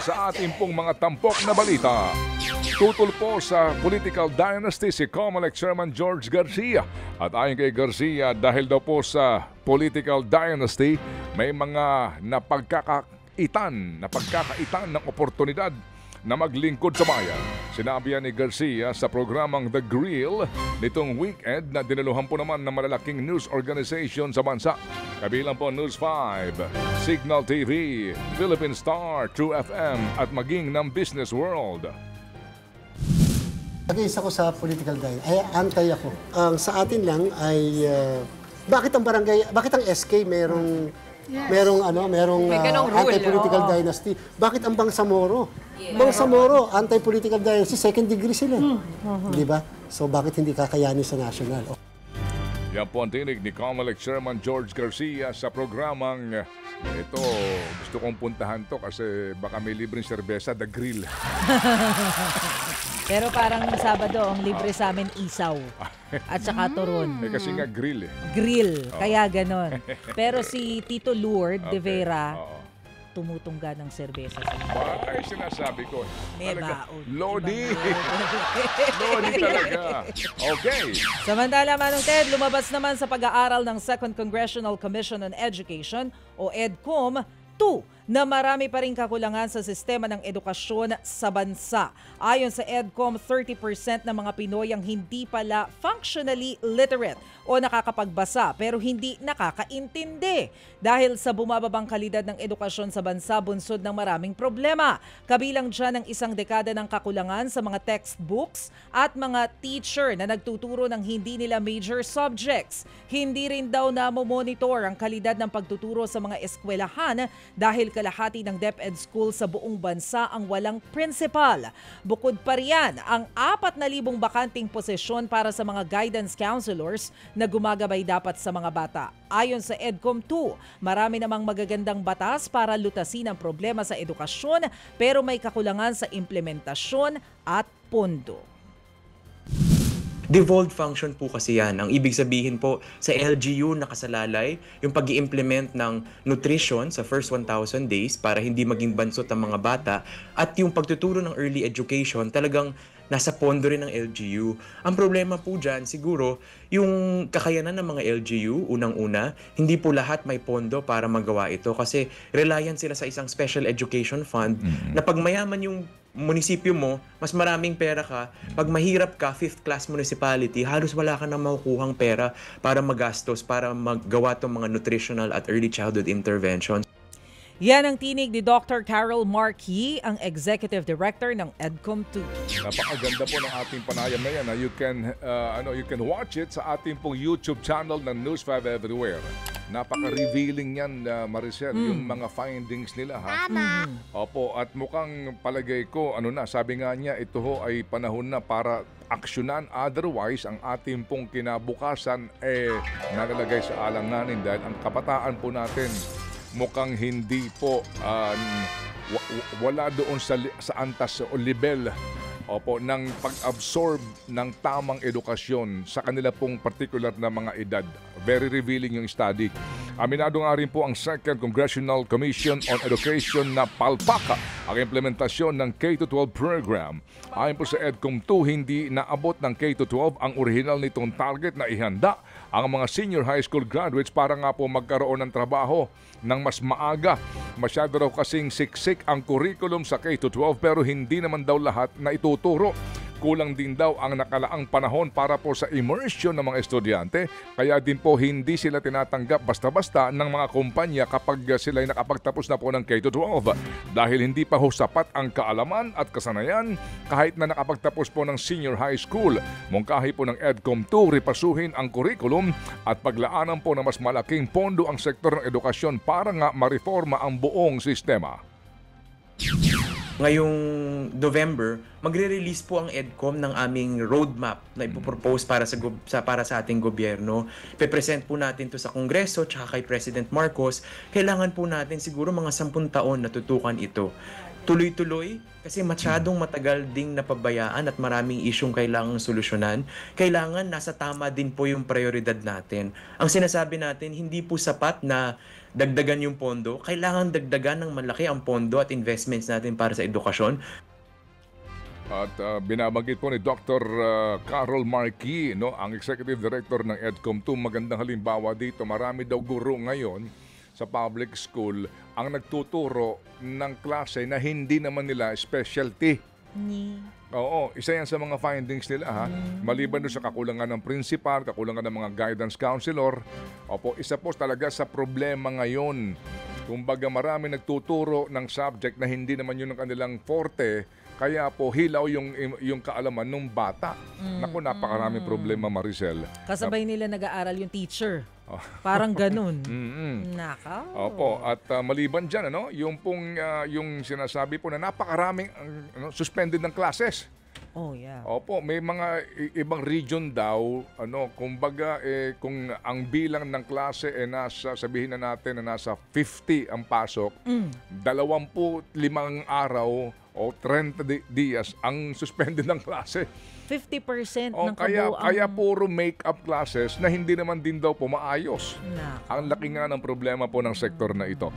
sa ating pong mga tampok na balita. Tutol po sa political dynasty si COMELEC Chairman George Garcia. At ayon kay Garcia, dahil daw po sa political dynasty, may mga napagkakaitan ng oportunidad na maglingkod sa bayan. Sinabi yan ni Garcia sa programang The Grill nitong weekend na dinaluhan po naman ng malalaking news organization sa bansa. Kabilang po News 5, Signal TV, Philippine Star, True FM at maging ng Business World. Against ako sa political dynasty. Ay, antay ako. Ang sa atin lang ay bakit ang barangay, bakit ang SK merong anti-political dynasty? Bakit ang Bangsamoro? Bangsamoro, anti-political dynasty, second degree sila. Di ba? So bakit hindi kakayanin sa national? Yan po ang tinig ni COMELEC Chairman George Garcia sa programang ito, gusto kong puntahan to kasi baka may libreng serbesa, The Grill. Pero parang Sabado, ang libre sa amin isaw at saka turon. Kasi nga grill Grill, kaya ganon. Pero si Tito Lourdes de Vera, tumutungga ng serbesa sa amin. Ay, sinasabi ko. May baon. Lodi! Lodi talaga. Okay. Samantala, Manong Ted, lumabas naman sa pag-aaral ng Second Congressional Commission on Education o EDCOM 2 na marami pa rin kakulangan sa sistema ng edukasyon sa bansa. Ayon sa EDCOM, 30% ng mga Pinoy ang hindi pala functionally literate o nakakapagbasa pero hindi nakakaintindi. Dahil sa bumababang kalidad ng edukasyon sa bansa, bunsod ng maraming problema. Kabilang dyan ang isang dekada ng kakulangan sa mga textbooks at mga teacher na nagtuturo ng hindi nila major subjects. Hindi rin daw namomonitor ang kalidad ng pagtuturo sa mga eskwelahan dahil kalahati ng DepEd school sa buong bansa ang walang principal. Bukod pa riyan, ang 4,000 bakanting posisyon para sa mga guidance counselors na gumagabay dapat sa mga bata. Ayon sa EDCOM 2, marami namang magagandang batas para lutasin ang problema sa edukasyon pero may kakulangan sa implementasyon at pondo. Devolved function po kasi yan. Ang ibig sabihin po sa LGU nakasalalay yung pag-i-implement ng nutrition sa first 1,000 days para hindi maging bansot ang mga bata at yung pagtuturo ng early education talagang nasa pondo rin ng LGU. Ang problema po dyan siguro yung kakayanan ng mga LGU, unang-una, hindi po lahat may pondo para magawa ito kasi reliant sila sa isang special education fund na pag mayaman yung munisipyo mo, mas maraming pera ka. Pag mahirap ka, 5th class municipality, halos wala ka na makukuhang pera para magastos, para maggawa itong mga nutritional at early childhood interventions. Yan ang tinig ni Dr. Carol Marquis, ang Executive Director ng EDCOM 2. Napakaganda po ng ating panayam na yan. You can watch it sa ating pong YouTube channel ng News 5 Everywhere. Napaka-revealing yan, Maricel, yung mga findings nila. Ha? Opo, at mukhang palagay ko, sabi nga niya, ito ho ay panahon na para aksyonan. Otherwise, ang ating pong kinabukasan nalalagay sa alanganin dahil ang kabataan po natin mukhang hindi po wala doon sa antas o level ng pag-absorb ng tamang edukasyon sa kanila pong particular na mga edad. Very revealing yung study. Aminado nga rin po ang Second Congressional Commission on Education na palpaka ang implementasyon ng K-12 program. Ayon po sa EDCOM 2, hindi naabot ng K-12 ang original nitong target na ihanda ang mga senior high school graduates para nga po magkaroon ng trabaho ng mas maaga. Masyado raw kasing siksik ang curriculum sa K-12 pero hindi naman daw lahat na ituturo. Kulang din daw ang nakalaang panahon para po sa immersion ng mga estudyante. Kaya din po hindi sila tinatanggap basta-basta ng mga kumpanya kapag sila ay nakapagtapos na po ng K-12. Dahil hindi pa ho sapat ang kaalaman at kasanayan kahit na nakapagtapos po ng senior high school. Mungkahi po ng EDCOM 2, ripasuhin ang curriculum at paglaanan po ng mas malaking pondo ang sektor ng edukasyon para nga ma-reforma ang buong sistema. Ngayong November, magre-release po ang EDCOM ng aming roadmap na ipopropose para sa ating gobyerno. Pe-present po natin to sa Kongreso tsaka kay President Marcos. Kailangan po natin siguro mga 10 taon na tutukan ito. tuloy-tuloy kasi masyadong matagal ding napabayaan at maraming isyong kailangang solusyonan. Kailangan nasa tama din po yung prioridad natin. Ang sinasabi natin, hindi po sapat na dagdagan yung pondo. Kailangan dagdagan ng malaki ang pondo at investments natin para sa edukasyon. At binabanggit po ni Dr. Carol Marquis, no, ang Executive Director ng EDCOM2. Magandang halimbawa dito, marami daw guro ngayon sa public school ang nagtuturo ng klase na hindi naman nila specialty. Oo, isa yan sa mga findings nila ha. Maliban doon sa kakulangan ng principal, kakulangan ng mga guidance counselor. Opo, isa po talaga sa problema ngayon. Kumbaga marami nagtuturo ng subject na hindi naman yun ang kanilang forte, kaya po hilaw yung kaalaman ng bata. Naku, napakaraming problema, Maricel. Kasabay nila nag-aaral yung teacher. Parang ganun. Nakaw. Opo, at maliban dyan, yung pong yung sinasabi po na napakaraming suspended ng classes. Oh, yeah. Opo, may mga ibang region daw, kumbaga kung ang bilang ng klase nasa, sabihin na natin na nasa 50 ang pasok, 25 araw o 30 dias ang suspended ng klase. 50% O ng kaya kabuuang... puro make-up classes na hindi naman din daw po maayos. Nakaw. Ang laki nga ng problema po ng sektor na ito.